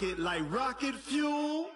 it like rocket fuel.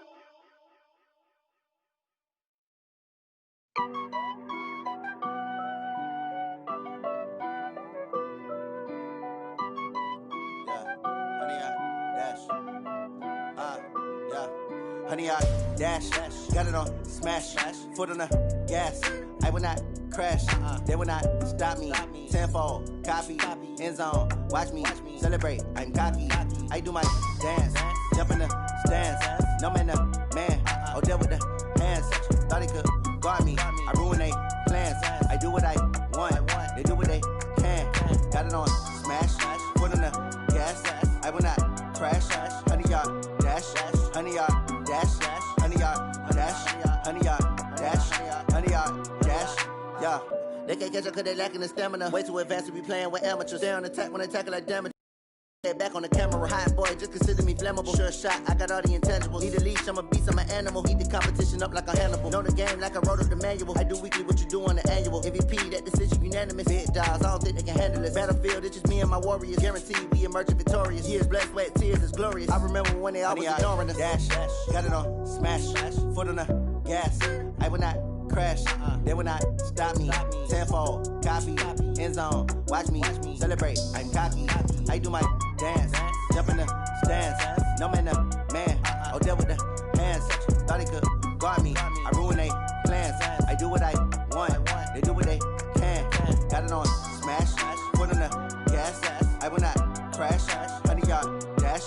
Honey, I dash, got it on smash, foot on the gas. I will not crash, they will not stop me. Tenfold, copy, end zone, watch me celebrate. I'm cocky, I do my dance, jump in the stands. No man, man, oh deal with the hands. Thought he could guard me, I ruin they plans. I do what I want, they do what they can. Got it on smash, foot on the gas. I will not crash, honey, y'all dash, honey, y'all dash, honey, y'all dash, honey, y'all dash, honey, y'all dash, yeah. They can't catch up cause they lacking the stamina. Way too advanced to be playing with amateurs. Stay on attack when they tackle like damage. Back on the camera, hot boy, just consider me flammable. Sure shot, I got all the intangibles. Need a leash, I'm a beast, I'm an animal. Heat the competition up like a Hannibal. Know the game like I wrote up the manual. I do weekly what you do on the annual. MVP, that decision unanimous. Big dogs, I don't think they can handle it. Battlefield, it's just me and my warriors. Guaranteed we emerge victorious. Years, blood, sweat, tears, it's glorious. I remember when they always ignoring us. Dash, got it on smash, foot on the gas. I will not crash, they will not stop me. Tenfold, copy, end zone, watch me celebrate. I'm cocky, I do my dance, jump in the stands. No man, man, oh deal with the hands. Thought he could guard me, I ruin they plans. I do what I want, they do what they can. Got it on smash, foot on the gas. I will not crash, honey, y'all dash,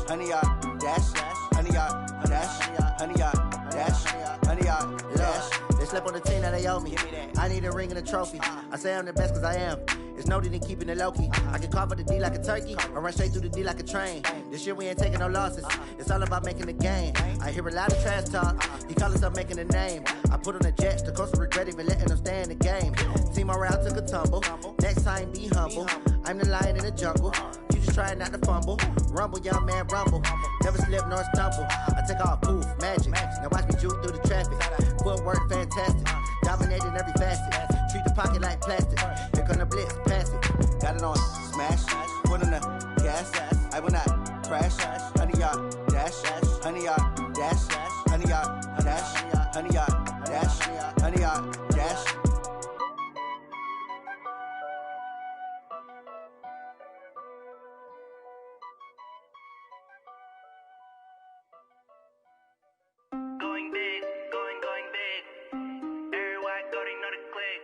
honey, y'all dash, honey, y'all dash, honey, y'all dash, honey, y'all dash. They slept on the team that they owe me. I need a ring and a trophy. I say I'm the best cause I am. It's no need in keeping it low-key. I can carve up the D like a turkey or run straight through the D like a train. This year we ain't taking no losses. It's all about making the game. I hear a lot of trash talk. He call himself making a name. I put on the Jets. The coach will regret even letting them stay in the game. Team morale took a tumble. Next time be humble. I'm the lion in the jungle. You just try not to fumble. Rumble, young man, rumble. Never slip nor stumble. I take off, poof, magic. Now watch me juke through the traffic. Footwork fantastic. Dominating every facet. Treat the pocket like plastic. Here come the blitz, pass it. Got it on smash, foot on the gas. I will not crash, honey, y'all dash, honey, y'all dash, honey, y'all dash, honey, y'all dash, honey, y'all dash. Going big, going big. Everywhere I go, they know the click.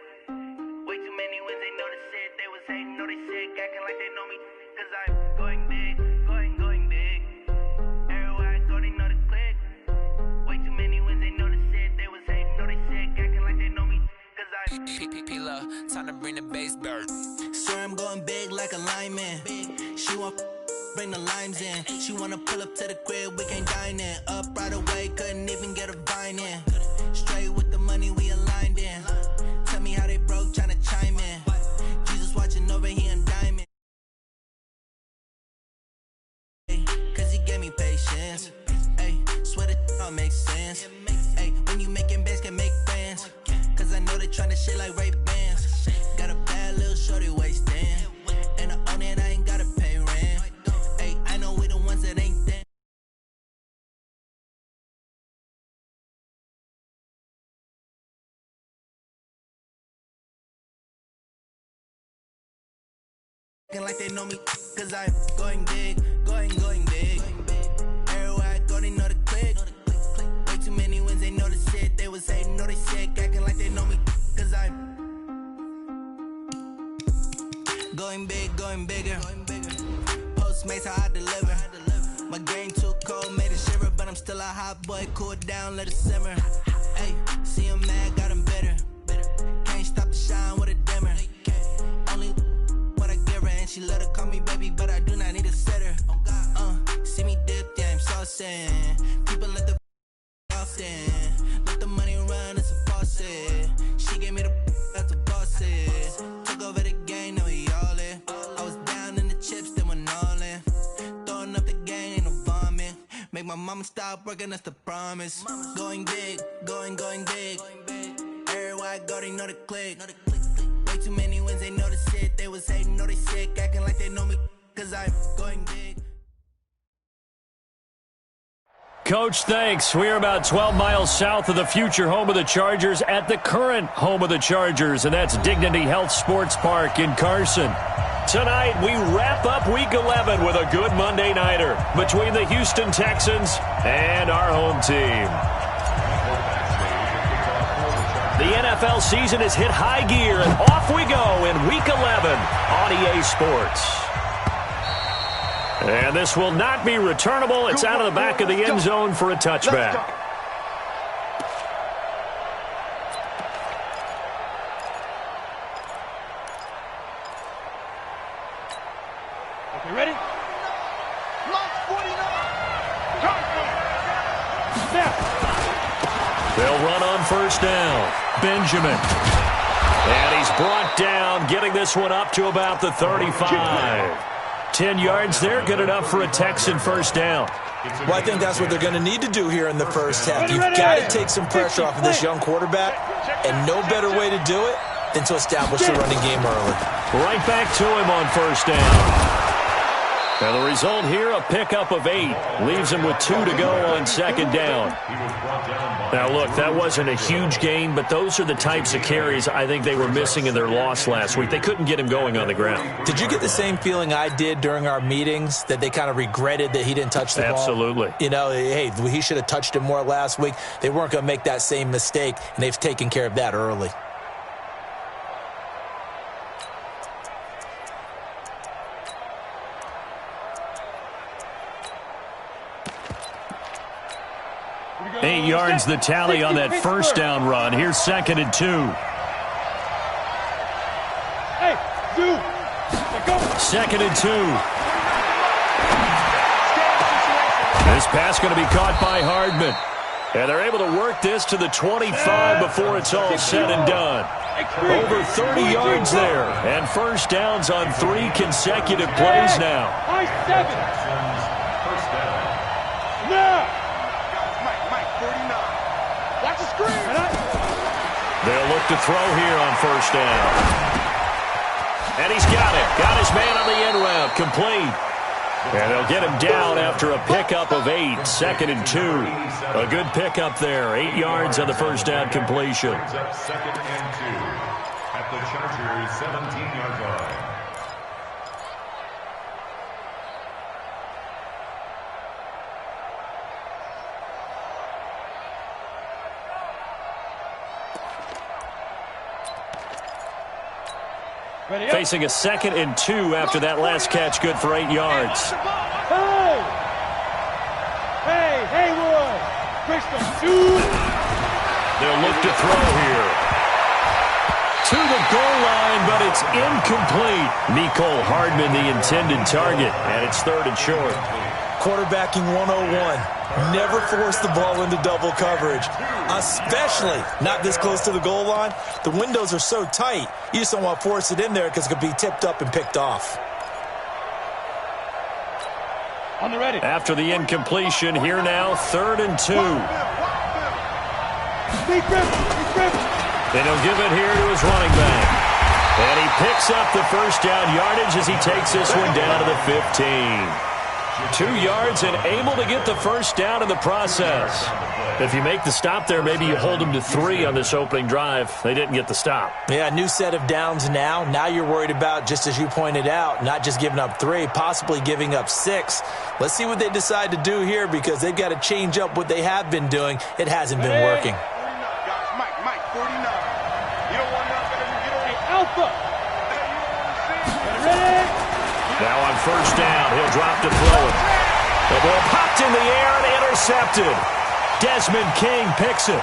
Way too many wins, they know the shit. They was hating, know they sick, acting like they know me. Cause I'm going big, going big. Everywhere I go, they know the click. Way too many wins, they know the shit. They was hating, know they sick, acting like they know me. Cause I'm P-P-P-Love, time to bring the bass bird. Swear I'm going big like a lineman. She want bring the limes in. She wanna pull up to the crib, we can't dine in. Up right away, couldn't even get a vine in. Straight with the money, we aligned in. Tell me how they broke, tryna chime in. Jesus watching over here in diamond. Cause he gave me patience. Ay, swear that all makes sense. Ay, when you making bands, can make friends. Cause I know they tryna shit like Ray Bans. Got a bad little shorty wasting. And I own it, I ain't gotta pay rent. Ay, I know we the ones that ain't there. Like they know me, cause I'm going big, going big. Everywhere I go, they know the click. Way too many wins, they know the shit. They was hating, know they sick, acting like they know me, cause I'm going big, going bigger. Postmates, how I deliver. My game too cold, made it shiver, but I'm still a hot boy. Cool it down, let it simmer. Hey, see him mad, got him bitter. Can't stop the shine with a dimmer. Only what I give her, and she let her call me baby, but I do not need a sitter. See me dip, yeah, I'm saucing. People let the often. Let the money run, it's a faucet. She gave me the that's a boss it. Took over the game, now we all in. I was down in the chips, then went all in. Throwing up the game, ain't no vomit. Make my mama stop working, that's the promise. Going big, going big. Everywhere I go, they know the click. Way too many wins, they know the shit. They was hating, know they sick, acting like they know me. Cause I'm going big. Coach. Thanks. We are about 12 miles south of the future home of the Chargers at the current home of the Chargers, and that's Dignity Health Sports Park in Carson. Tonight, we wrap up Week 11 with a good Monday nighter between the Houston Texans and our home team. The NFL season has hit high gear, and off we go in Week 11 on EA Sports. And this will not be returnable. It's out of the back of the end zone for a touchback. Okay, ready? They'll run on first down. Benjamin. And he's brought down, getting this one up to about the 35. 10 yards there, good enough for a Texan first down. Well, I think that's what they're going to need to do here in the first half. You've got to take some pressure off of this young quarterback, and no better way to do it than to establish the running game early. Right back to him on first down. And the result here, a pickup of 8. Leaves him with 2 to go on second down. Now, look, that wasn't a huge gain, but those are the types of carries I think they were missing in their loss last week. They couldn't get him going on the ground. Did you get the same feeling I did during our meetings, that they kind of regretted that he didn't touch the ball? Absolutely. You know, hey, he should have touched it more last week. They weren't going to make that same mistake, and they've taken care of that early. Eight yards the tally on that first down run. Here's second and 2. Hey, go. Second and 2. This pass going to be caught by Hardman. And they're able to work this to the 25 before it's all said and done. Over 30 yards there. And first downs on 3 consecutive plays now. They'll look to throw here on first down. And he's got it. Got his man on the end route. Complete. And they'll get him down after a pickup of 8. Second and 2. A good pickup there. 8 yards on the first down completion. Second and 2 at the Chargers' 17-yard line. Facing a second and 2 after that last catch, good for 8 yards. Hey, Haywood. They'll look to throw here. To the goal line, but it's incomplete. Mecole Hardman, the intended target, and it's third and short. Quarterbacking 101. Never force the ball into double coverage, especially not this close to the goal line. The windows are so tight, you just don't want to force it in there because it could be tipped up and picked off. On the ready. After the incompletion, here now, third and 2. Then he'll give it here to his running back. And he picks up the first down yardage as he takes this one down to the 15. 2 yards and able to get the first down in the process. If you make the stop there, maybe you hold them to 3 on this opening drive. They didn't get the stop. Yeah, new set of downs now. Now you're worried about, just as you pointed out, not just giving up 3, possibly giving up 6. Let's see what they decide to do here, because they've got to change up what they have been doing. It hasn't been working. Mike, 49. You don't want to Alpha. Ready? Now on first down, he'll drop to throw it. The ball popped in the air and intercepted. Desmond King picks it.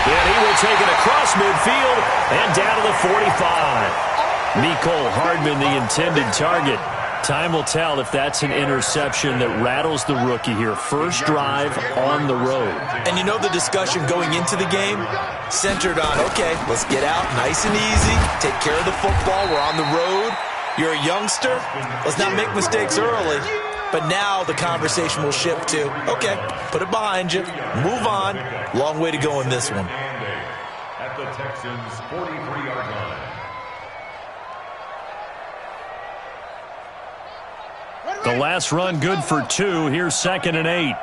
And he will take it across midfield and down to the 45. Mecole Hardman, the intended target. Time will tell if that's an interception that rattles the rookie here. First drive on the road. And you know the discussion going into the game? Centered on, okay, let's get out nice and easy, take care of the football, we're on the road. You're a youngster, let's not make mistakes early. But now the conversation will shift to, okay, put it behind you, move on. Long way to go in this one. At the Texans' 43-yard line. The last run good for 2. Here's 2nd and 8.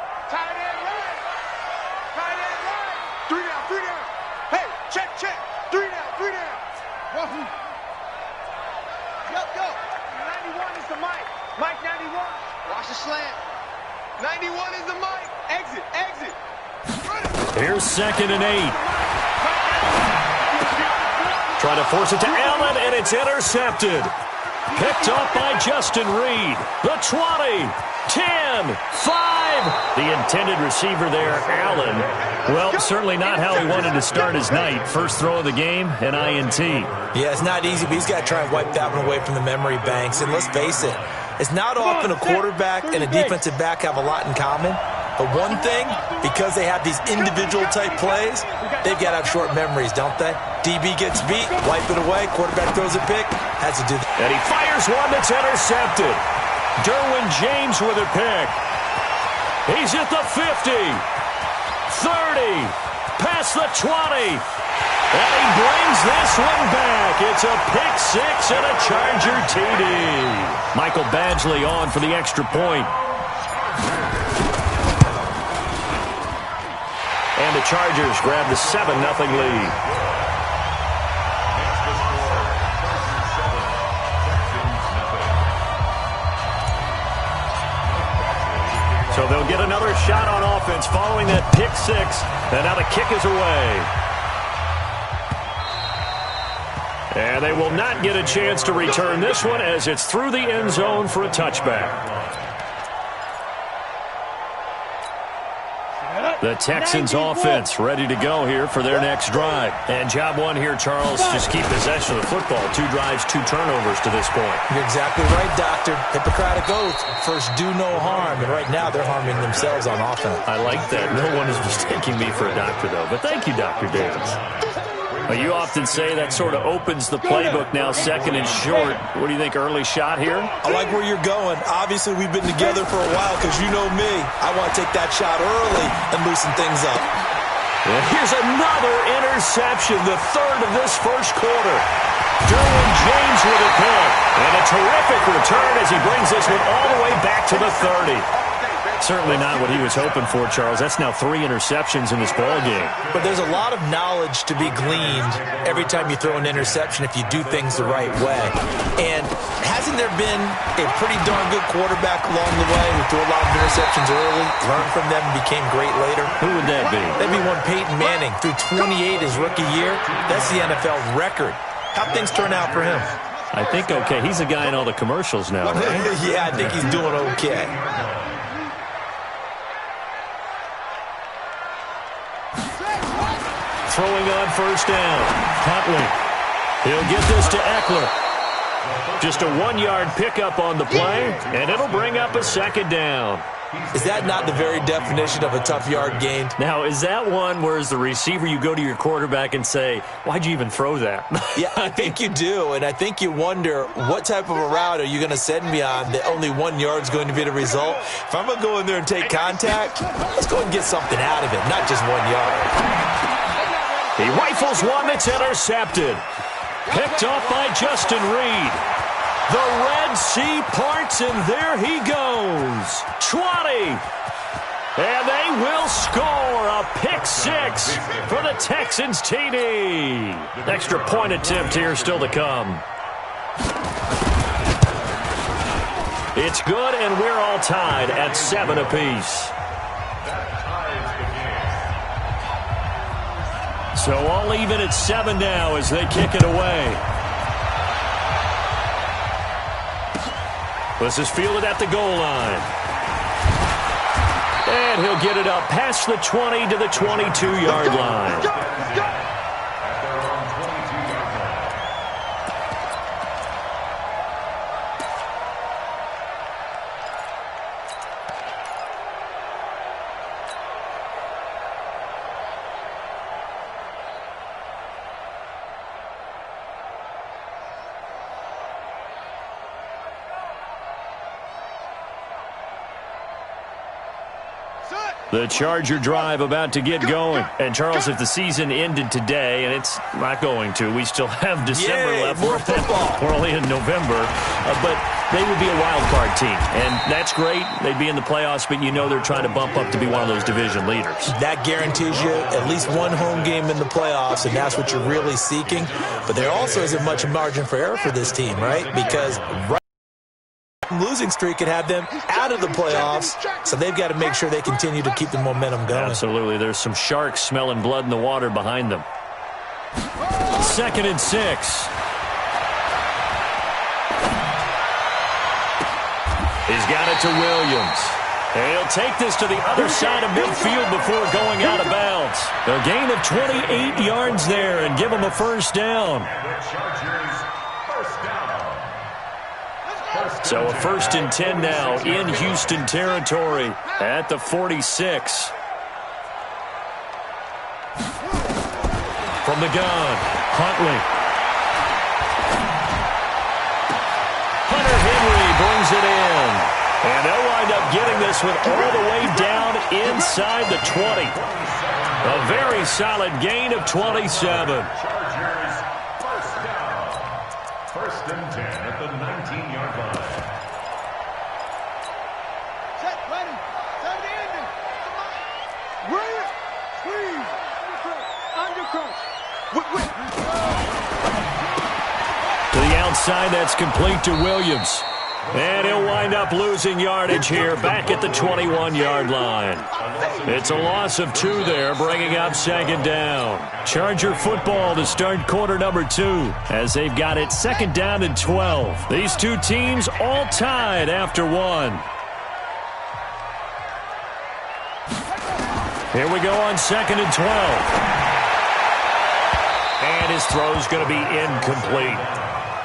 Mike 91. Watch the slant. 91 is the Mike. Exit. Here's 2nd and 8. Trying to force it to Allen, and it's intercepted. Picked off by Justin Reed. The 20, 10, 5. The intended receiver there, Allen. Well, certainly not how he wanted to start his night. First throw of the game, an INT. Yeah, it's not easy, but he's got to try and wipe that one away from the memory banks. And let's face it, it's not often a quarterback and a defensive back have a lot in common. But one thing, because they have these individual-type plays, they've got to have short memories, don't they? DB gets beat, wipe it away, quarterback throws a pick, has to do that. And he fires one that's intercepted. Derwin James with a pick. He's at the 50, 30, past the 20. And he brings this one back. It's a pick 6 and a Charger TD. Michael Badgley on for the extra point. And the Chargers grab the 7-0 lead. So they'll get another shot on offense following that pick 6. And now the kick is away. And they will not get a chance to return this one as it's through the end zone for a touchback. The Texans offense ready to go here for their next drive. And job one here, Charles, just keep possession of the football. 2 drives, 2 turnovers to this point. You're exactly right, Doctor. Hippocratic oath. First, do no harm. And right now, they're harming themselves on offense. I like that. No one is mistaking me for a doctor, though. But thank you, Dr. Davis. You often say that sort of opens the playbook now, 2nd and short. What do you think, early shot here? I like where you're going. Obviously, we've been together for a while because you know me. I want to take that shot early and loosen things up. And here's another interception, the 3rd of this first quarter. Derwin James with a pick. And a terrific return as he brings this one all the way back to the 30. Certainly not what he was hoping for, Charles. That's now 3 interceptions in this ballgame. But there's a lot of knowledge to be gleaned every time you throw an interception if you do things the right way. And hasn't there been a pretty darn good quarterback along the way who threw a lot of interceptions early, learned from them, and became great later? Who would that be? That'd be one Peyton Manning. Threw 28 his rookie year. That's the NFL record. How'd things turn out for him? I think okay. He's a guy in all the commercials now, right? Yeah, I think he's doing okay. Throwing on first down. Huntley. He'll get this to Eckler. Just a 1-yard pickup on the play, and it'll bring up a 2nd down. Is that not the very definition of a tough yard gained? Now, is that one where as the receiver you go to your quarterback and say, why'd you even throw that? Yeah, I think you do, and I think you wonder what type of a route are you going to send me on that only 1 yard's going to be the result? If I'm going to go in there and take contact, let's go and get something out of it, not just 1 yard. He rifles one that's intercepted. Picked off by Justin Reed. The Red Sea parts, and there he goes. 20. And they will score a pick 6 for the Texans TD. Extra point attempt here still to come. It's good, and we're all tied at 7 apiece. So all even at 7 now as they kick it away. This is fielded at the goal line. And he'll get it up past the 20 to the 22-yard line. The Charger drive about to get going. And, Charles, if the season ended today, and it's not going to, we still have December left. More football. We're only in November. But they would be a wild card team. And that's great. They'd be in the playoffs, but you know they're trying to bump up to be one of those division leaders. That guarantees you at least one home game in the playoffs, and that's what you're really seeking. But there also isn't much margin for error for this team, right? Because losing streak could have them out of the playoffs, so they've got to make sure they continue to keep the momentum going. Absolutely. There's some sharks smelling blood in the water behind them. 2nd and 6. He's got it to Williams. And he'll take this to the other side of midfield before going out of bounds. A gain of 28 yards there and give him a first down. So a 1st and 10 now in Houston territory at the 46. From the gun, Huntley. Hunter Henry brings it in. And they'll wind up getting this one all the way down inside the 20. A very solid gain of 27. Chargers first down. 1st and 10 at the 19-yard line. Set, ready. Time to end it. Right, squeeze. Undercross. To the outside, that's complete to Williams. And he'll wind up losing yardage here back at the 21-yard line. It's a loss of 2 there, bringing up 2nd down. Charger football to start quarter number 2 as they've got it 2nd down and 12. These two teams all tied after 1. Here we go on 2nd and 12. And his throw's going to be incomplete.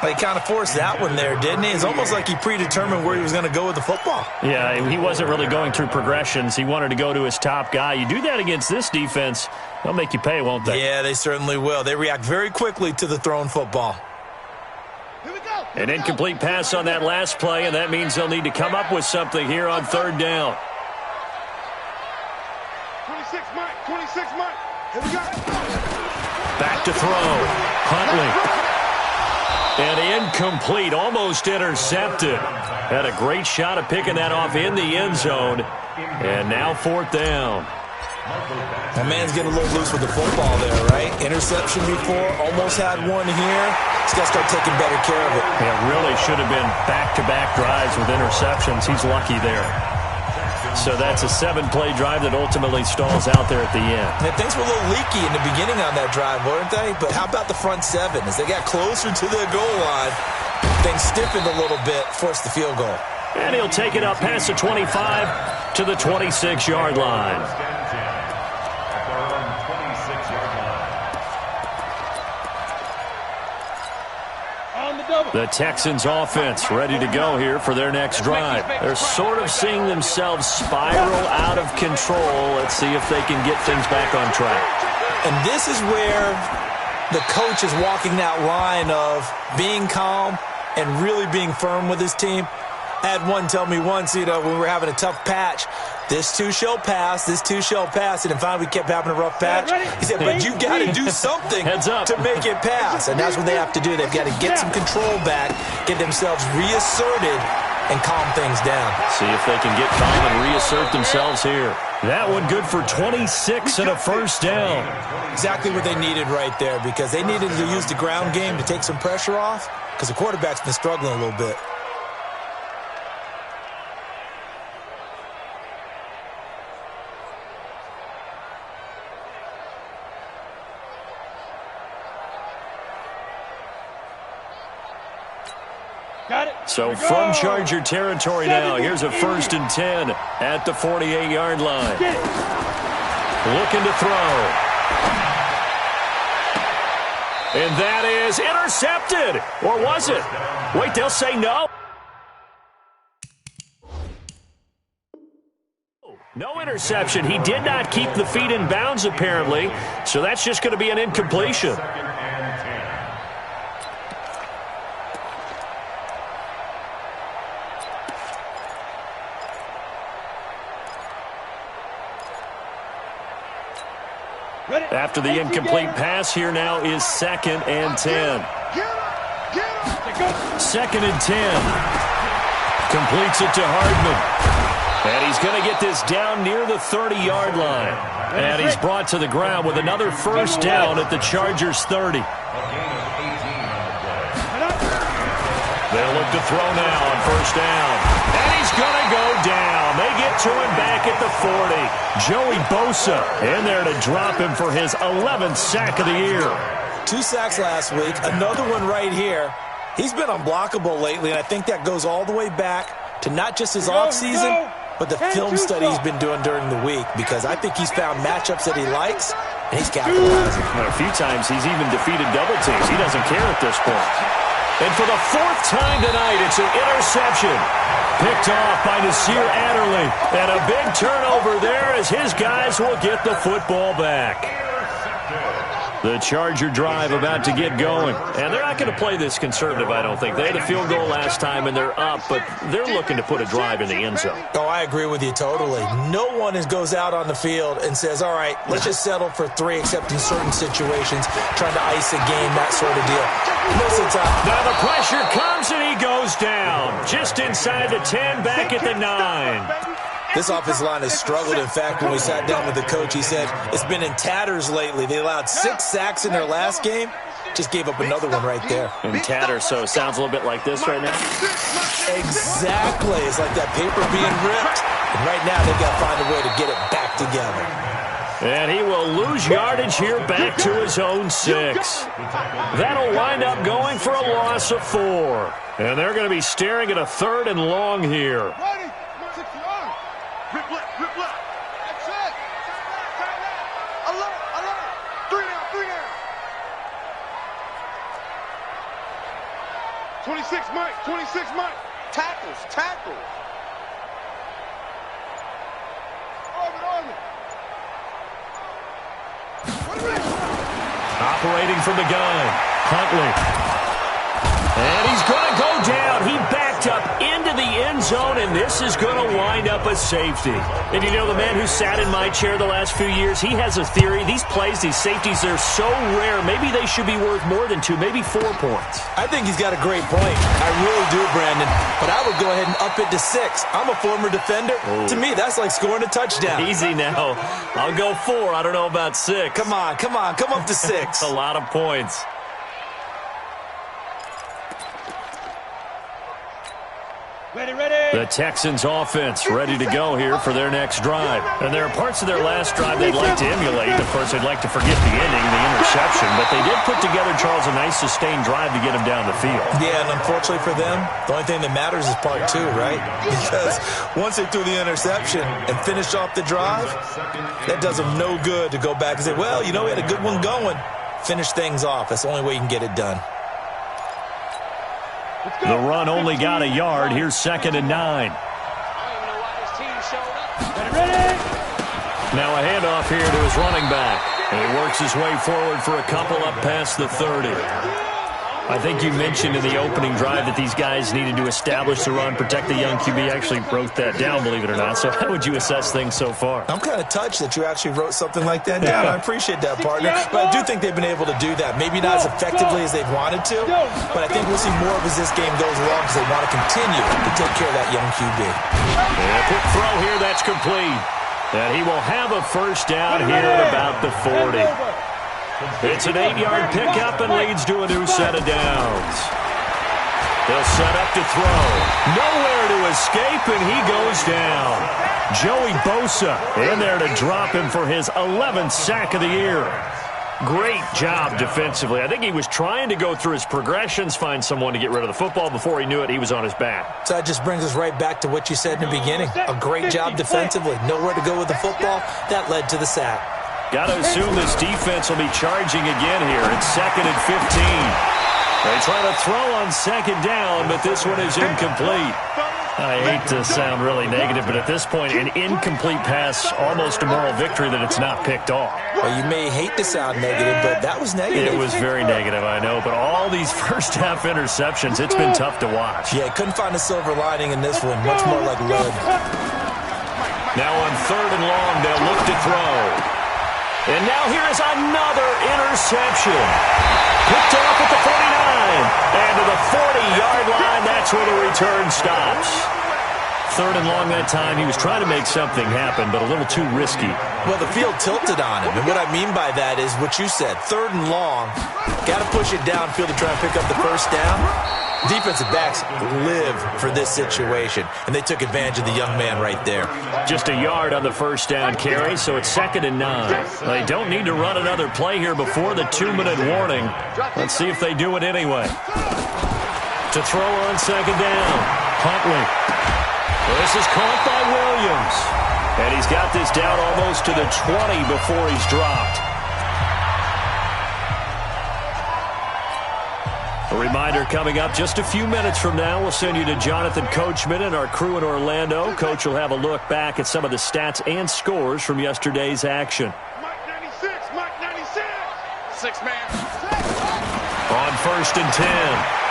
He kind of forced that one there, didn't he? It's almost like he predetermined where he was going to go with the football. Yeah, he wasn't really going through progressions. He wanted to go to his top guy. You do that against this defense, they'll make you pay, won't they? Yeah, they certainly will. They react very quickly to the thrown football. Here we go. An incomplete pass on that last play, and that means they'll need to come up with something here on 3rd down. 26, Mike. 26, Mike. Here we go. Back to throw. Huntley. And incomplete, almost intercepted. Had a great shot at picking that off in the end zone. And now 4th down. My man's getting a little loose with the football there, right? Interception before, almost had one here. He's got to start taking better care of it. Yeah, really should have been back-to-back drives with interceptions. He's lucky there. So that's a 7-play drive that ultimately stalls out there at the end. And things were a little leaky in the beginning on that drive, weren't they? But how about the front 7? As they got closer to the goal line, things stiffened a little bit, forced the field goal. And he'll take it up past the 25 to the 26-yard line. The Texans offense ready to go here for their next drive. They're sort of seeing themselves spiral out of control. Let's see if they can get things back on track. And this is where the coach is walking that line of being calm and really being firm with his team. I had one tell me once, when we were having a tough patch, this too shall pass, this too shall pass. And then finally we kept having a rough patch. He said, but you got to do something to make it pass. And that's what they have to do. They've got to get some control back, get themselves reasserted, and calm things down. See if they can get calm and reassert themselves here. That one good for 26 and a first down. Exactly what they needed right there, because they needed to use the ground game to take some pressure off, because the quarterback's been struggling a little bit. So from Charger territory now, here's a 1st and 10 at the 48-yard line. Looking to throw. And that is intercepted. Or was it? Wait, they'll say no. No interception. He did not keep the feet in bounds, apparently. So that's just going to be an incompletion. After the incomplete pass, here now is 2nd and 10. 2nd and 10. Completes it to Hardman. And he's going to get this down near the 30-yard line. And he's brought to the ground with another first down at the Chargers' 30. They'll look to throw now on first down. And he's going to go down. They get to him back at the 40. Joey Bosa in there to drop him for his 11th sack of the year. 2 sacks last week, another one right here. He's been unblockable lately, and I think that goes all the way back to not just his offseason, but the film study he's been doing during the week, because I think he's found matchups that he likes, and he's capitalizing. A few times he's even defeated double teams. He doesn't care at this point. And for the 4th time tonight, it's an interception. Picked off by Nasir Adderley. And a big turnover there as his guys will get the football back. The Charger drive about to get going. And they're not going to play this conservative, I don't think. They had a field goal last time, and they're up, but they're looking to put a drive in the end zone. Oh, I agree with you totally. No one goes out on the field and says, all right, let's just settle for 3, except in certain situations, trying to ice a game, that sort of deal. Most of the time. Now the pressure comes, and he goes down. Just inside the 10, back at the 9. This offensive line has struggled. In fact, when we sat down with the coach, he said it's been in tatters lately. They allowed 6 sacks in their last game. Just gave up another one right there. In tatters, so it sounds a little bit like this right now? Exactly. It's like that paper being ripped. And right now, they've got to find a way to get it back together. And he will lose yardage here back to his own 6. That'll wind up going for a loss of 4. And they're going to be staring at a 3rd and long here. Rip left. That's it. Alert. 3 down. 26, Mike. Tackles. Arm it. Operating from the gun, Huntley. And he's going to go down. He backed up into the end zone, and this is going to wind up a safety. And you know, the man who sat in my chair the last few years, he has a theory. These plays, these safeties, they're so rare. Maybe they should be worth more than 2, maybe 4 points. I think he's got a great point. I really do, Brandon. But I would go ahead and up it to 6. I'm a former defender. Ooh. To me, that's like scoring a touchdown. Easy now. I'll go 4. I don't know about 6. Come on. Come up to 6. A lot of points. Ready. The Texans offense ready to go here for their next drive. And there are parts of their last drive they'd like to emulate. Of course, they'd like to forget the ending, the interception. But they did put together, Charles, a nice sustained drive to get him down the field. Yeah, and unfortunately for them, the only thing that matters is part 2, right? Because once they threw the interception and finished off the drive, that does them no good to go back and say, well, you know, we had a good one going. Finish things off. That's the only way you can get it done. The run only got a yard. Here's 2nd and 9. Now a handoff here to his running back. And he works his way forward for a couple up past the 30. I think you mentioned in the opening drive that these guys needed to establish the run, protect the young QB. I actually wrote that down, believe it or not. So how would you assess things so far? I'm kind of touched that you actually wrote something like that down. I appreciate that, partner. But I do think they've been able to do that. Maybe not as effectively as they've wanted to, but I think we'll see more of as this game goes along because they want to continue to take care of that young QB. And a quick throw here, that's complete. And he will have a first down here at about the 40. It's an 8-yard pickup and leads to a new set of downs. They'll set up to throw. Nowhere to escape, and he goes down. Joey Bosa in there to drop him for his 11th sack of the year. Great job defensively. I think he was trying to go through his progressions, find someone to get rid of the football. Before he knew it, he was on his back. So that just brings us right back to what you said in the beginning. A great job defensively. Nowhere to go with the football. That led to the sack. Got to assume this defense will be charging again here. It's 2nd and 15. They try to throw on 2nd down, but this one is incomplete. I hate to sound really negative, but at this point, an incomplete pass, almost a moral victory that it's not picked off. Well, you may hate to sound negative, but that was negative. It was very negative, I know, but all these first-half interceptions, it's been tough to watch. Yeah, couldn't find a silver lining in this one. Much more like lead. Now on 3rd and long, they'll look to throw. And now here is another interception. Picked off at the 49. And to the 40-yard line, that's where the return stops. third and long that time. He was trying to make something happen, but a little too risky. Well, the field tilted on him, and what I mean by that is what you said, third and long. Got to push it downfield to try and pick up the first down. Defensive backs live for this situation, and they took advantage of the young man right there. Just a yard on the first down carry, so it's 2nd and 9. They don't need to run another play here before the 2-minute warning. Let's see if they do it anyway. To throw on 2nd down, Huntley. This is caught by Williams. And he's got this down almost to the 20 before he's dropped. A reminder coming up just a few minutes from now. We'll send you to Jonathan Coachman and our crew in Orlando. Coach will have a look back at some of the stats and scores from yesterday's action. Mike 96, Mike 96. 6-man. On 1st and 10,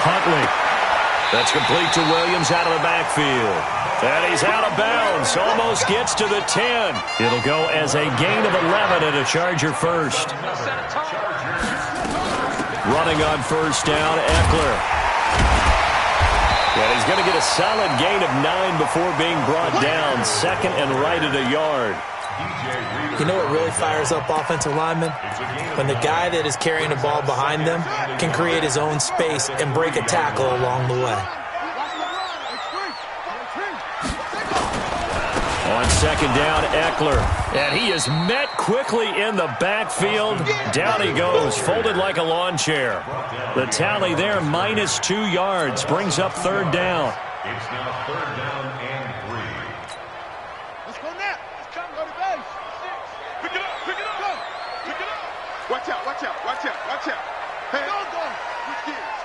Huntley. That's complete to Williams out of the backfield. And he's out of bounds. Almost gets to the 10. It'll go as a gain of 11 and a Charger first. Running on 1st down, Eckler. And he's going to get a solid gain of 9 before being brought down. 2nd and right at a yard. You know what really fires up offensive linemen? When the guy that is carrying the ball behind them can create his own space and break a tackle along the way. On 2nd down, Eckler. And he is met quickly in the backfield. Down he goes, folded like a lawn chair. The tally there, -2 yards, brings up 3rd down. It's now 3rd down and 3. Let's go now. Let's come, go to base. 6. Pick it up, pick it up. Go. Pick it up. Watch out, watch out, watch out, watch out. Hey, go. Good kids.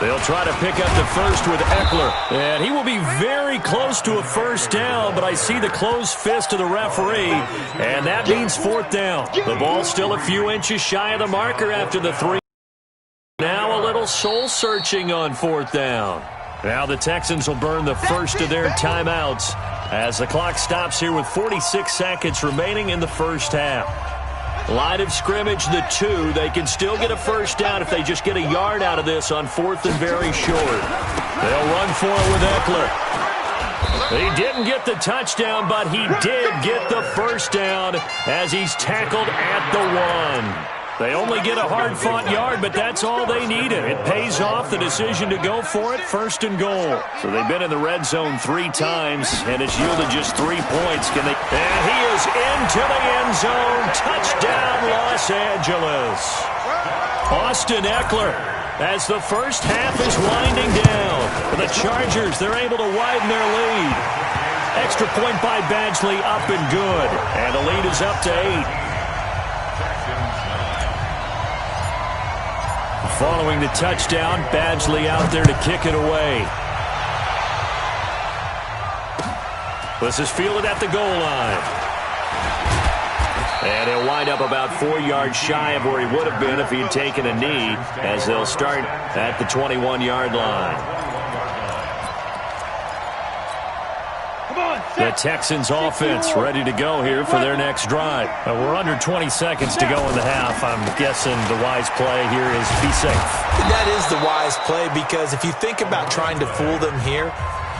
They'll try to pick up the first with Eckler. And he will be very close to a 1st down, but I see the closed fist of the referee, and that means 4th down. The ball's still a few inches shy of the marker after the 3. Now a little soul-searching on 4th down. Now the Texans will burn the first of their timeouts as the clock stops here with 46 seconds remaining in the first half. Line of scrimmage, the 2. They can still get a 1st down if they just get a yard out of this on 4th and very short. They'll run for it with Eckler. He didn't get the touchdown, but he did get the 1st down as he's tackled at the 1. They only get a hard-fought yard, but that's all they needed. It pays off the decision to go for it, 1st and goal. So they've been in the red zone 3 times, and it's yielded just 3 points. And he is into the end zone. Touchdown, Los Angeles. Austin Eckler, as the first half is winding down. For the Chargers, they're able to widen their lead. Extra point by Badgley, up and good. And the lead is up to 8. Following the touchdown, Badgley out there to kick it away. This is fielded at the goal line. And he'll wind up about 4 yards shy of where he would have been if he had taken a knee, as they'll start at the 21-yard line. The Texans offense ready to go here for their next drive. We're under 20 seconds to go in the half. I'm guessing the wise play here is be safe. That is the wise play, because if you think about trying to fool them here,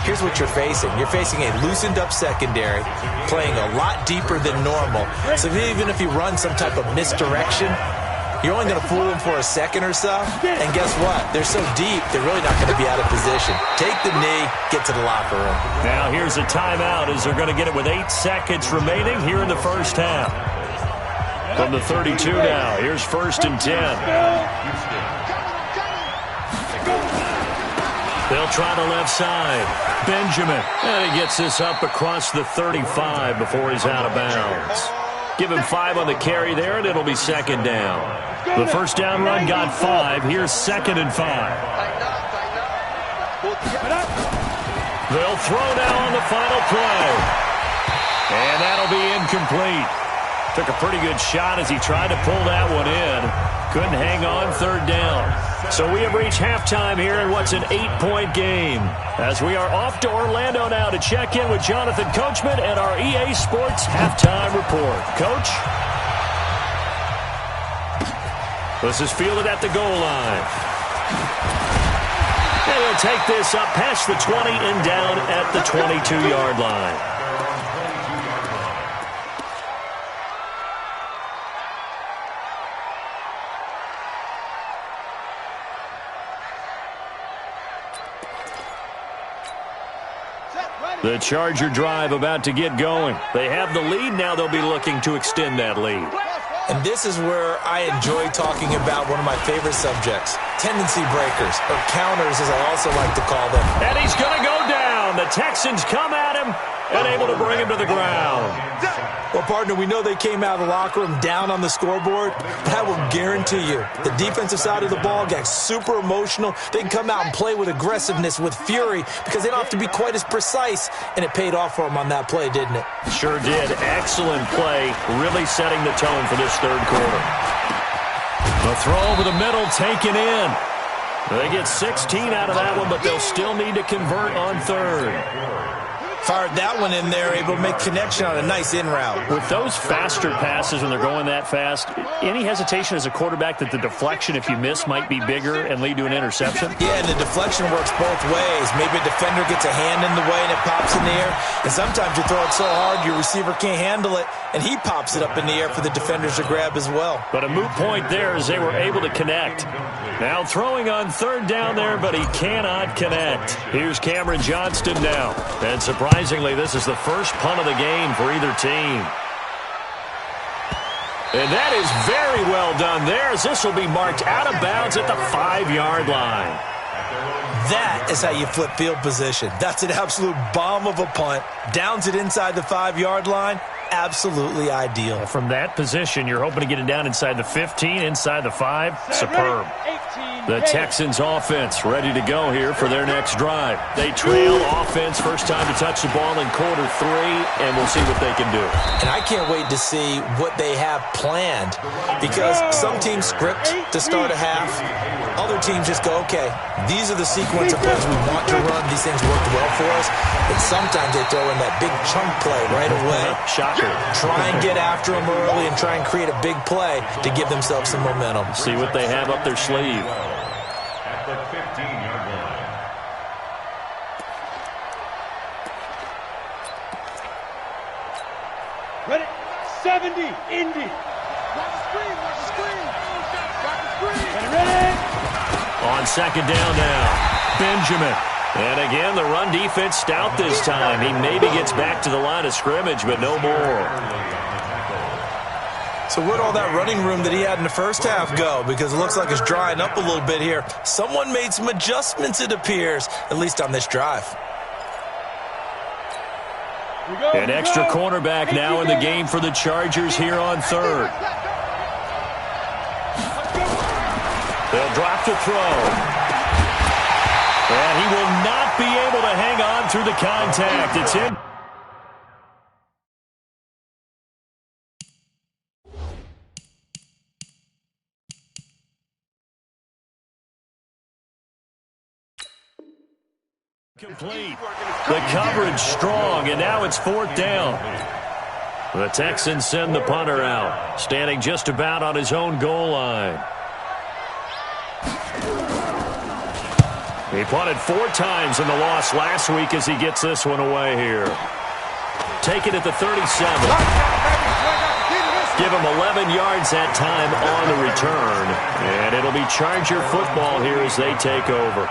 here's what you're facing. You're facing a loosened up secondary, playing a lot deeper than normal. So even if you run some type of misdirection, you're only going to fool them for a second or so. And guess what? They're so deep, they're really not going to be out of position. Take the knee, get to the locker room. Now here's a timeout as they're going to get it with 8 seconds remaining here in the first half. From the 32 now, here's 1st and 10. They'll try the left side. Benjamin. And he gets this up across the 35 before he's out of bounds. Give him 5 on the carry there, and it'll be 2nd down. The 1st down run got 5. Here's 2nd and 5. They'll throw now on the final play. And that'll be incomplete. Took a pretty good shot as he tried to pull that one in. Couldn't hang on, 3rd down. So we have reached halftime here in what's an 8-point game. As we are off to Orlando now to check in with Jonathan Coachman and our EA Sports Halftime Report. Coach? This is fielded at the goal line. And he'll take this up past the 20 and down at the 22-yard line. The Charger drive about to get going. They have the lead. Now they'll be looking to extend that lead. And this is where I enjoy talking about one of my favorite subjects, tendency breakers, or counters as I also like to call them. And he's going to go down. The Texans come at him and able to bring him to the ground. Well, partner, we know they came out of the locker room down on the scoreboard, but I will guarantee you the defensive side of the ball got super emotional. They can come out and play with aggressiveness, with fury, because they don't have to be quite as precise, and it paid off for them on that play, didn't it? Sure did. Excellent play, really setting the tone for this third quarter. The throw over the middle taken in. They get 16 out of that one, but they'll still need to convert on third. Fired that one in there, able to make connection on a nice in route. With those faster passes when they're going that fast, any hesitation as a quarterback that the deflection, if you miss, might be bigger and lead to an interception? Yeah, and the deflection works both ways. Maybe a defender gets a hand in the way and it pops in the air. And sometimes you throw it so hard your receiver can't handle it, and he pops it up in the air for the defenders to grab as well. But a moot point there as they were able to connect. Now throwing on third down there, but he cannot connect. Here's Cameron Johnston now. And surprisingly, this is the first punt of the game for either team. And that is very well done there, as this will be marked out of bounds at the 5-yard line. That is how you flip field position. That's an absolute bomb of a punt. Downs it inside the 5-yard line. Absolutely ideal. From that position, you're hoping to get it down inside the 15, inside the 5. Superb. The Texans offense ready to go here for their next drive. They trail offense, first time to touch the ball in quarter 3, and we'll see what they can do. And I can't wait to see what they have planned, because some teams script to start a half. Other teams just go, okay, these are the sequence of plays we want to run. These things worked well for us. And sometimes they throw in that big chunk play right away. Shocker. Try and get after them early and try and create a big play to give themselves some momentum. See what they have up their sleeve. At the 15-yard line. Ready? 70, Indy. Watch the screen, watch the screen. Watch the screen. Ready? On second down now, Benjamin. And again, the run defense stout this time. He maybe gets back to the line of scrimmage, but no more. So where'd all that running room that he had in the first half go? Because it looks like it's drying up a little bit here. Someone made some adjustments, it appears, at least on this drive. An extra cornerback now in the game for the Chargers here on third. They'll drop to throw. And he will not be able to hang on through the contact. It's in. Complete. The coverage strong, and now it's fourth down. The Texans send the punter out, standing just about on his own goal line. He punted 4 times in the loss last week as he gets this one away here. Take it at the 37. Give him 11 yards that time on the return. And it'll be Charger football here as they take over.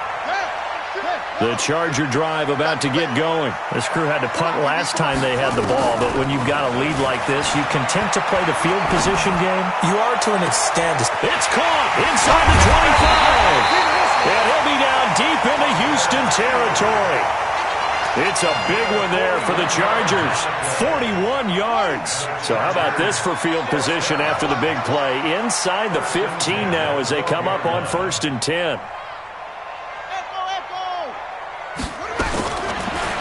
The Charger drive about to get going. This crew had to punt last time they had the ball, but when you've got a lead like this, you content to play the field position game? You are to an extent. It's caught inside the 25. And he'll be down deep into Houston territory. It's a big one there for the Chargers. 41 yards. So how about this for field position after the big play? Inside the 15 now as they come up on 1st and 10.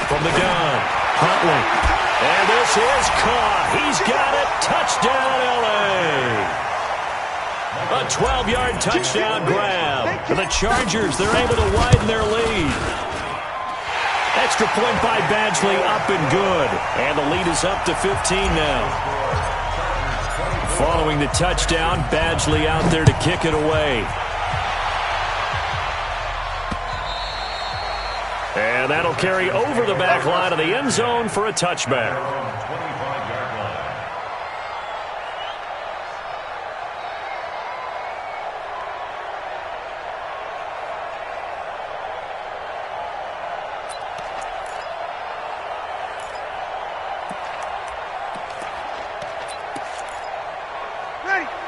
From the gun, Huntley. And this is caught. He's got it. Touchdown, L.A. A 12-yard touchdown grab. For the Chargers, they're able to widen their lead. Extra point by Badgley, up and good. And the lead is up to 15 now. Following the touchdown, Badgley out there to kick it away. And that'll carry over the back line of the end zone for a touchback.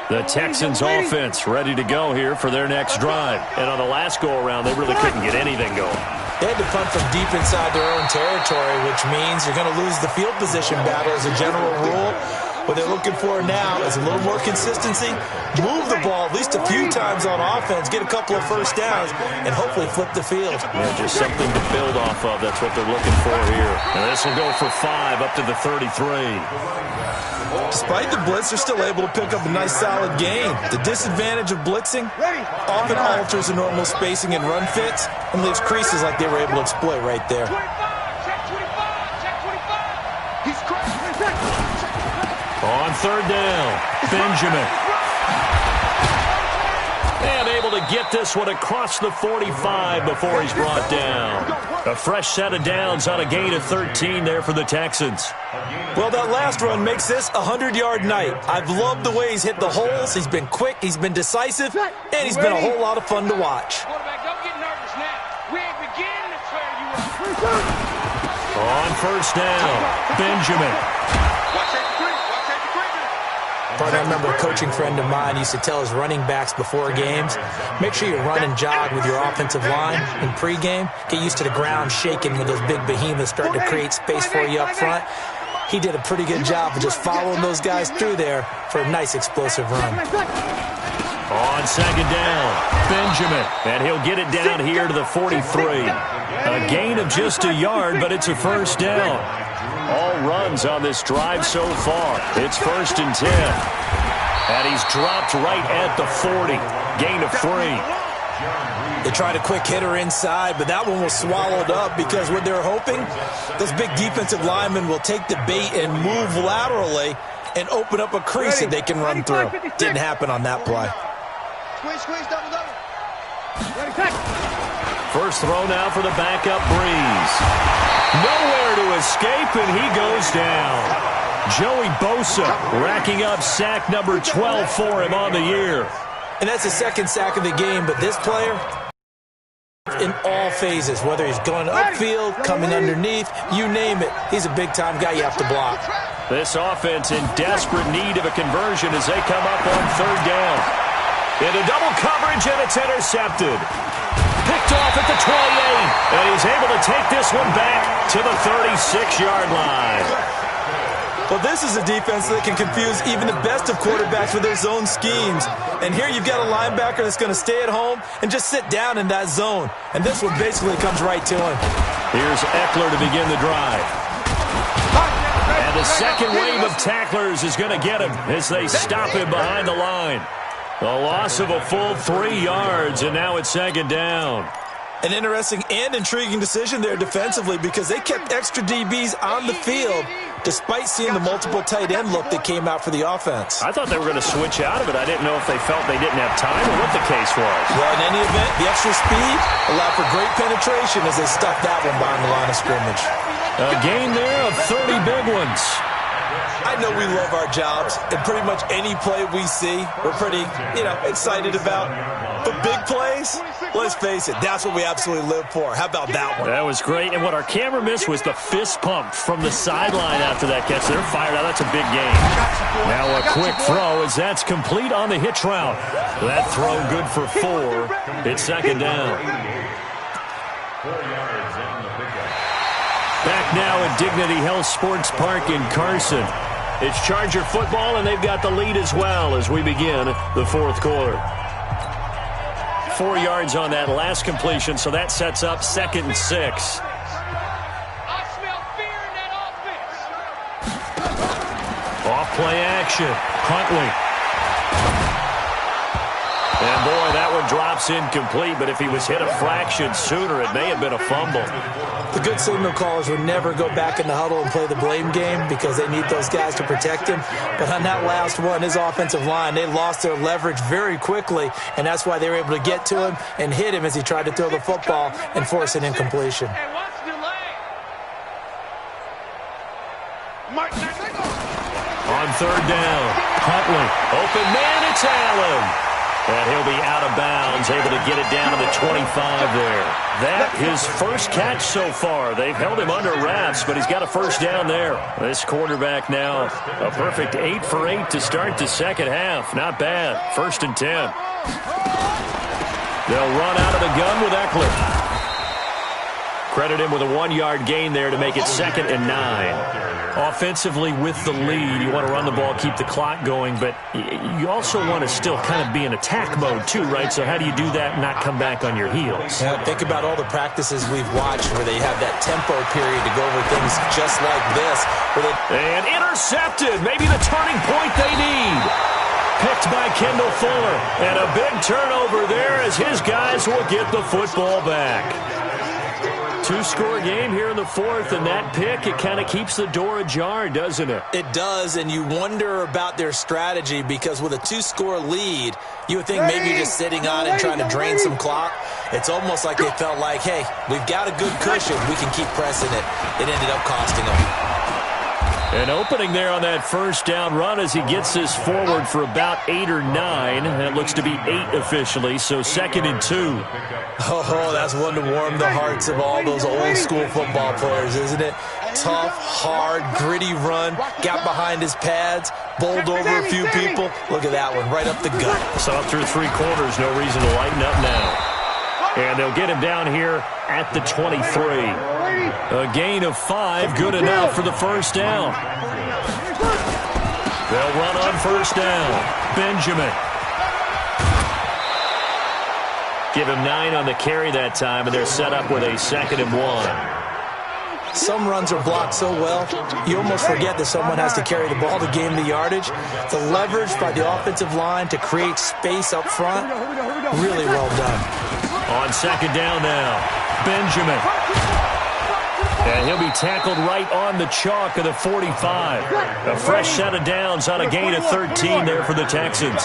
The Texans offense ready to go here for their next drive. And on the last go-around, they really couldn't get anything going. They had to punt from deep inside their own territory, which means you're going to lose the field position battle as a general rule. What they're looking for now is a little more consistency, move the ball at least a few times on offense, get a couple of first downs, and hopefully flip the field. Yeah, just something to build off of. That's what they're looking for here. And this will go for 5 up to the 33. Despite the blitz, they're still able to pick up a nice solid gain. The disadvantage of blitzing often alters the normal spacing and run fits and leaves creases like they were able to exploit right there. On third down, Benjamin. And able to get this one across the 45 before he's brought down. A fresh set of downs on a gain of 13 there for the Texans. Well, that last run makes this a 100-yard night. I've loved the way he's hit the holes. He's been quick, he's been decisive, and he's been a whole lot of fun to watch. Quarterback, don't get nervous now. We ain't beginning to tear you up. On first down, Benjamin. I remember a coaching friend of mine used to tell his running backs before games, make sure you run and jog with your offensive line in pregame. Get used to the ground shaking when those big behemoths start to create space for you up front. He did a pretty good job of just following those guys through there for a nice explosive run. On second down, Benjamin. And he'll get it down here to the 43. A gain of just a yard, but it's a first down. All runs on this drive so far. It's 1st and 10. And he's dropped right at the 40. Gain of 3. They tried a quick hitter inside, but that one was swallowed up because what they're hoping, those big defensive linemen will take the bait and move laterally and open up a crease that they can run through. Didn't happen on that play. Squeeze, double. First throw now for the backup Breeze. Nowhere to escape, and he goes down. Joey Bosa racking up sack number 12 for him on the year. And that's the second sack of the game, but this player, in all phases, whether he's going upfield, coming underneath, you name it, he's a big-time guy you have to block. This offense in desperate need of a conversion as they come up on third down. Into double coverage, and it's intercepted. Picked off at the 28, and he's able to take this one back to the 36-yard line. Well, this is a defense that can confuse even the best of quarterbacks with their zone schemes. And here you've got a linebacker that's going to stay at home and just sit down in that zone. And this one basically comes right to him. Here's Eckler to begin the drive. And the second wave of tacklers is going to get him as they stop him behind the line. A loss of a full 3 yards, and now it's second down. An interesting and intriguing decision there defensively because they kept extra DBs on the field despite seeing the multiple tight end look that came out for the offense. I thought they were going to switch out of it. I didn't know if they felt they didn't have time or what the case was. Well, in any event, the extra speed allowed for great penetration as they stuffed that one behind the line of scrimmage. A game there of 30 big ones. I know we love our jobs, and pretty much any play we see, we're pretty, excited about. But big plays, let's face it, that's what we absolutely live for. How about that one? That was great, and what our camera missed was the fist pump from the sideline after that catch. They're fired out. That's a big game. Now a quick throw as that's complete on the hitch route. That throw good for 4. It's second down. 4 yards on the pickup. Back now at Dignity Health Sports Park in Carson. It's Charger football, and they've got the lead as well as we begin the fourth quarter. 4 yards on that last completion, so that sets up 2nd and 6. I smell fear in that offense. Off play action. Huntley. And boy, that one one drops incomplete, but if he was hit a fraction sooner, it may have been a fumble. The good signal callers would never go back in the huddle and play the blame game because they need those guys to protect him. But on that last one, his offensive line, they lost their leverage very quickly, and that's why they were able to get to him and hit him as he tried to throw the football and force an incompletion. On third down, Huntley, open man, it's Allen. And he'll be out of bounds, able to get it down to the 25 there. That his first catch so far. They've held him under wraps, but he's got a first down there. This quarterback now, a perfect 8 for 8 to start the second half. Not bad. 1st and 10. They'll run out of the gun with Eckler. Credit him with a 1-yard gain there to make it 2nd and 9. Offensively with the lead, you want to run the ball, keep the clock going, but you also want to still kind of be in attack mode too, right? So how do you do that and not come back on your heels? Yeah, think about all the practices we've watched where they have that tempo period to go over things just like this. And intercepted, maybe the turning point they need. Picked by Kendall Fuller, and a big turnover there as his guys will get the football back. 2-score game here in the 4th, and that pick, it kind of keeps the door ajar, doesn't it? It does, and you wonder about their strategy because with a 2-score lead, you would think maybe you're just sitting on and trying to drain some clock. It's almost like they felt like, hey, we've got a good cushion. We can keep pressing it. It ended up costing them. An opening there on that first down run as he gets this forward for about 8 or 9. That looks to be 8 officially, so 2nd and 2. Oh, that's one to warm the hearts of all those old-school football players, isn't it? Tough, hard, gritty run, got behind his pads, bowled over a few people. Look at that one, right up the gut. Saw through 3 quarters, no reason to lighten up now. And they'll get him down here at the 23. A gain of 5, good enough for the first down. They'll run on first down. Benjamin. Give him 9 on the carry that time, and they're set up with a 2nd and 1. Some runs are blocked so well, you almost forget that someone has to carry the ball to gain the yardage. The leverage by the offensive line to create space up front, really well done. On 2nd down now, Benjamin. And he'll be tackled right on the chalk of the 45. A fresh set of downs on a gain of 13 there for the Texans.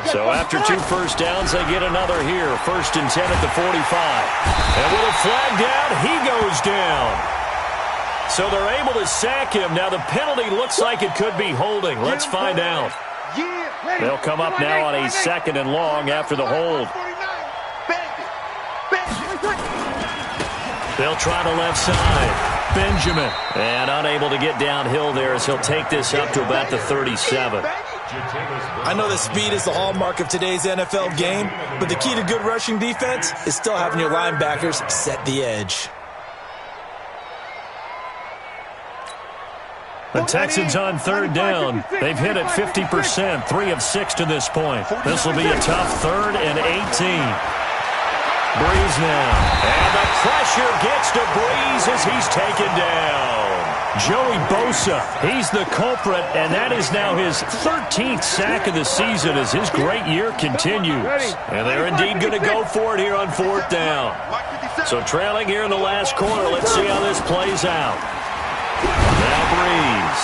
So after 2 first downs, they get another here. 1st and 10 at the 45. And with a flag down, he goes down. So they're able to sack him. Now the penalty looks like it could be holding. Let's find out. They'll come up now on a 2nd and long after the hold. They'll try the left side. Benjamin. And unable to get downhill there as he'll take this up to about the 37. I know that speed is the hallmark of today's NFL game, but the key to good rushing defense is still having your linebackers set the edge. The Texans on 3rd down. They've hit it 50%, 3 of 6 to this point. This will be a tough 3rd and 18. Breeze now. And the pressure gets to Breeze as he's taken down. Joey Bosa, he's the culprit, and that is now his 13th sack of the season as his great year continues. And they're indeed going to go for it here on 4th down. So trailing here in the last quarter, let's see how this plays out. Now Breeze.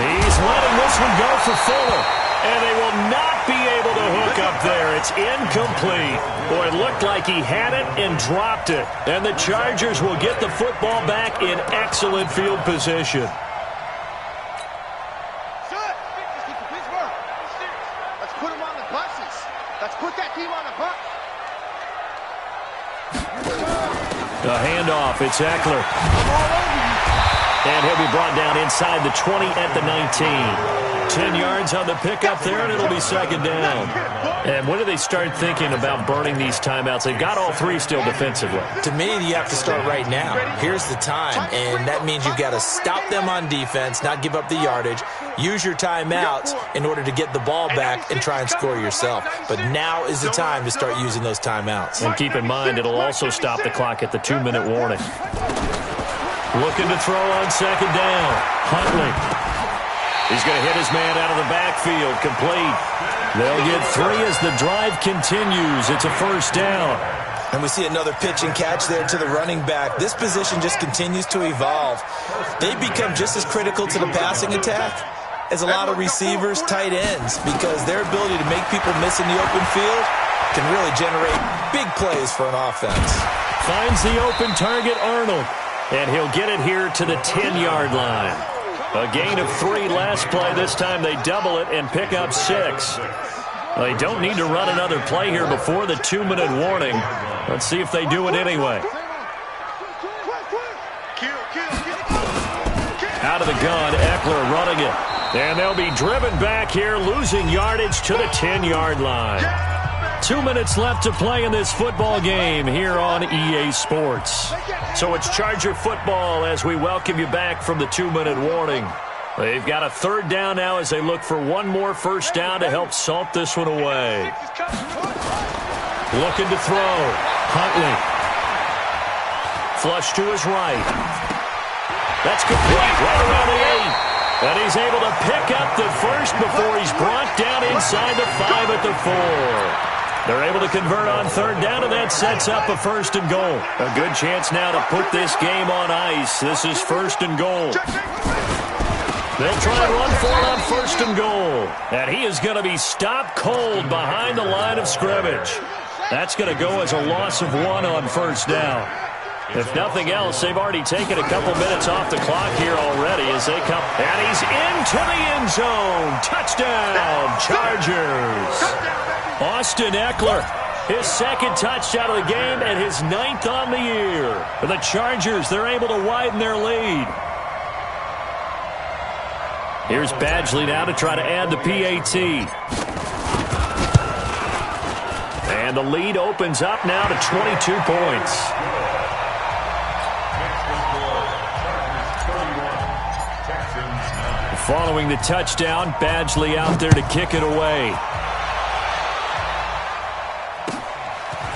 He's letting this one go for Fuller. And they will not be able to hook up there. It's incomplete. Boy, it looked like he had it and dropped it. And the Chargers will get the football back in excellent field position. Let's put him on the buses. Let's put that team on the bus. The handoff, it's Eckler. And he'll be brought down inside the 20 at the 19. 10 yards on the pickup there, and it'll be 2nd down. And when do they start thinking about burning these timeouts? They've got all 3 still defensively. To me, you have to start right now. Here's the time, and that means you've got to stop them on defense, not give up the yardage, use your timeouts in order to get the ball back and try and score yourself. But now is the time to start using those timeouts. And keep in mind, it'll also stop the clock at the 2-minute warning. Looking to throw on 2nd down. Huntley. He's going to hit his man out of the backfield. Complete. They'll get 3 as the drive continues. It's a first down. And we see another pitch and catch there to the running back. This position just continues to evolve. They become just as critical to the passing attack as a lot of receivers, tight ends, because their ability to make people miss in the open field can really generate big plays for an offense. Finds the open target, Arnold, and he'll get it here to the 10-yard line. A gain of 3 last play. This time they double it and pick up 6. They don't need to run another play here before the 2-minute warning. Let's see if they do it anyway. Out of the gun, Eckler running it. And they'll be driven back here, losing yardage to the 10-yard line. 2 minutes left to play in this football game here on EA Sports. So it's Charger football as we welcome you back from the 2-minute warning. They've got a 3rd down now as they look for one more first down to help salt this one away. Looking to throw. Huntley. Flush to his right. That's complete right around the 8. And he's able to pick up the first before he's brought down inside the 5 at the 4. They're able to convert on 3rd down, and that sets up a 1st and goal. A good chance now to put this game on ice. This is 1st and goal. They'll try and run for it on 1st and goal. And he is going to be stopped cold behind the line of scrimmage. That's going to go as a loss of 1 on 1st down. If nothing else, they've already taken a couple minutes off the clock here already as they come. And he's into the end zone. Touchdown, Chargers. Austin Eckler, his 2nd touchdown of the game and his 9th on the year. For the Chargers, they're able to widen their lead. Here's Badgley now to try to add the PAT. And the lead opens up now to 22 points. Following the touchdown, Badgley out there to kick it away.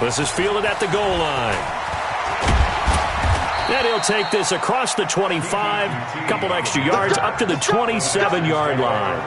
This is fielded at the goal line. And he'll take this across the 25, a couple extra yards, up to the 27-yard line.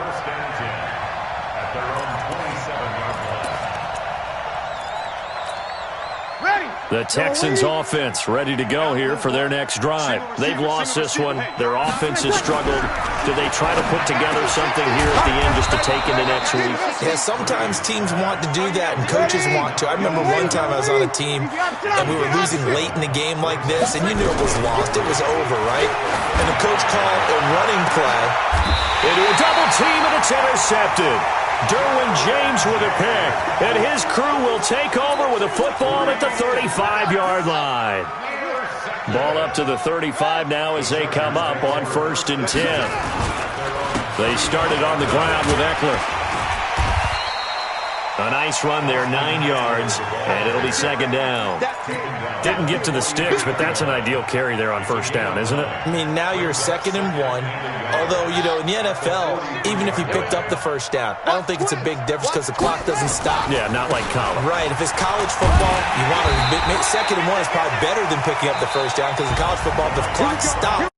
The Texans offense ready to go here for their next drive. They've lost this one. Their offense has struggled. Do they try to put together something here at the end just to take into next week? Yeah, sometimes teams want to do that and coaches want to. I remember one time I was on a team and we were losing late in the game like this, and you knew it was lost. It was over, right? And the coach called a running play. Into a double team, and it's intercepted. Derwin James with a pick, and his crew will take over with a football at the 35-yard line. Ball up to the 35 now as they come up on 1st and 10. They started on the ground with Eckler. A nice run there, 9 yards, and it'll be 2nd down. Didn't get to the sticks, but that's an ideal carry there on 1st down, isn't it? I mean, now you're 2nd and 1. Although, you know, in the NFL, even if you picked up the 1st down, I don't think it's a big difference because the clock doesn't stop. Yeah, not like college. Right. If it's college football, you want to make 2nd and 1 is probably better than picking up the 1st down because in college football, the clock stops.